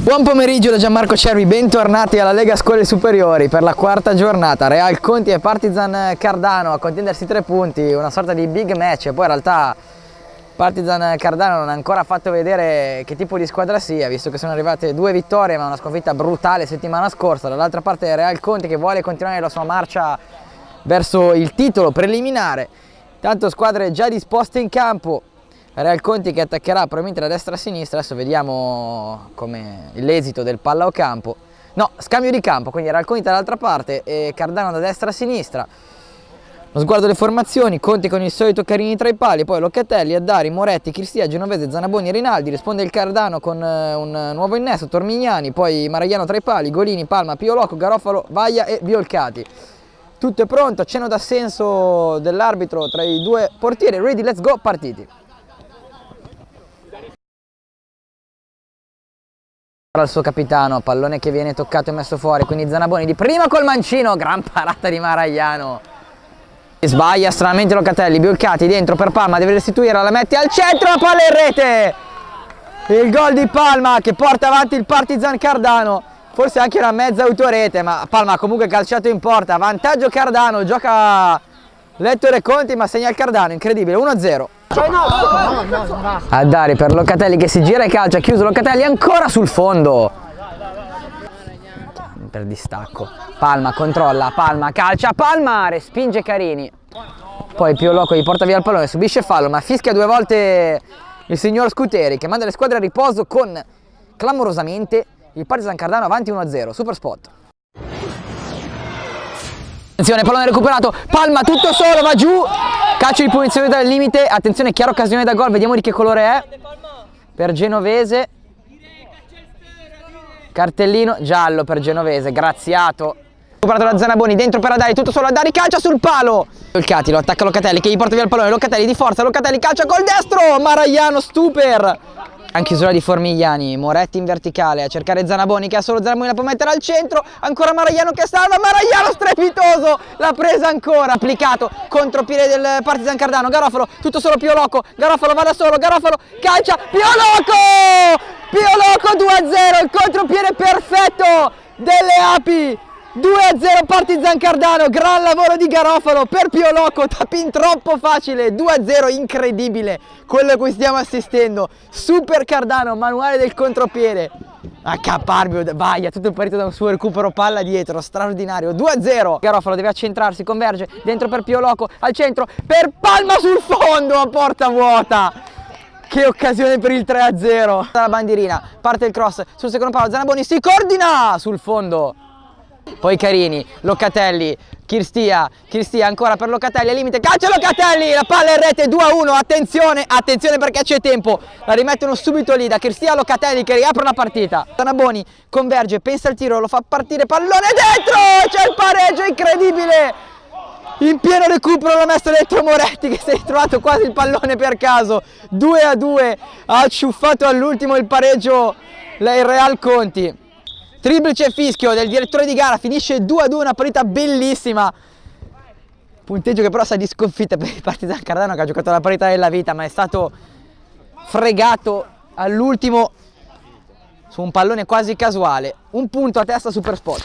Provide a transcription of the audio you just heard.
Buon pomeriggio da Gianmarco Cervi, bentornati alla Lega Scuole Superiori per la quarta giornata. Real Conti e Partizan Cardano a contendersi 3 punti, una sorta di big match. Poi in realtà Partizan Cardano non ha ancora fatto vedere che tipo di squadra sia, visto che sono arrivate 2 vittorie ma una sconfitta brutale settimana scorsa. Dall'altra parte Real Conti che vuole continuare la sua marcia verso il titolo preliminare. Tanto squadre già disposte in campo. Real Conti che attaccherà probabilmente da destra a sinistra. Adesso vediamo come l'esito del palla o campo. No, scambio di campo, quindi Real Conti dall'altra parte e Cardano da destra a sinistra. Lo sguardo alle formazioni, Conti con il solito Carini tra i pali, poi Locatelli, Addari, Moretti, Cristia, Genovese, Zanaboni e Rinaldi. Risponde il Cardano con un nuovo innesto, Tormignani, poi Maragliano tra i pali, Golini, Palma, Pio Loco, Garofalo, Vaia e Biolcati. Tutto è pronto, cenno d'assenso dell'arbitro tra i 2 portieri. Ready, let's go, partiti. Al suo capitano, pallone che viene toccato e messo fuori, quindi Zanaboni di prima col mancino, gran parata di Maragliano. Sbaglia stranamente Locatelli, Biolcati dentro per Palma, deve restituire, la mette al centro, la palla in rete! Il gol di Palma che porta avanti il Partizan Cardano, forse anche una mezza autorete, ma Palma ha comunque calciato in porta, vantaggio Cardano, gioca Lettore Conti ma segna il Cardano, incredibile, 1-0. Addari per Locatelli che si gira e calcia, chiuso Locatelli ancora sul fondo per distacco. Palma controlla, Palma calcia, Palma respinge Carini, poi Pio Loco gli porta via il pallone, subisce fallo ma fischia 2 volte il signor Scuteri che manda le squadre a riposo con clamorosamente il Partizan Cardano avanti 1-0. Super spot. Attenzione, pallone recuperato, Palma tutto solo, va giù, calcio di punizione dal limite, attenzione, chiara occasione da gol, vediamo di che colore è, per Genovese, cartellino giallo per Genovese, graziato, recuperato da Zanaboni, dentro per Addari, tutto solo, Addari calcia sul palo, Biolcati lo attacca Locatelli che gli porta via il pallone, Locatelli di forza, Locatelli calcia col destro, Maragliano stuper. Anche chiusura di Formigliani, Moretti in verticale a cercare Zanaboni che ha solo Zanaboni, la può mettere al centro, ancora Maragliano che salva, Maragliano strepitoso, l'ha presa ancora, applicato, contropiede del Partizan Cardano, Garofalo, tutto solo Pio Loco, Garofalo va da solo, Garofalo calcia, Pio Loco 2-0, il contropiede perfetto delle Api, 2-0 Partizan Cardano, gran lavoro di Garofalo per Pio Loco, tapin troppo facile, 2-0 incredibile quello a cui stiamo assistendo, super Cardano, manuale del contropiede, Accaparbio, Vaia, tutto il partito da un suo recupero palla dietro, straordinario, 2-0, Garofalo deve accentrarsi, converge, dentro per Pio Loco, al centro, per Palma sul fondo a porta vuota. Che occasione per il 3-0, la bandierina, parte il cross sul secondo palo, Zanaboni si coordina sul fondo. Poi Carini, Locatelli, Cristia ancora per Locatelli, al limite, calcia Locatelli, la palla in rete, 2-1, attenzione perché c'è tempo, la rimettono subito lì da Cristia a Locatelli che riapre la partita. Zanaboni converge, pensa al tiro, lo fa partire, pallone dentro, c'è il pareggio incredibile, in pieno recupero l'ha messo dentro Moretti che si è ritrovato quasi il pallone per caso, 2-2, ha acciuffato all'ultimo il pareggio il Real Conti. Triplice fischio del direttore di gara, finisce 2-2, una partita bellissima. Punteggio che però sa di sconfitta per il Partizan Cardano che ha giocato la partita della vita, ma è stato fregato all'ultimo su un pallone quasi casuale. Un punto a testa, super spot.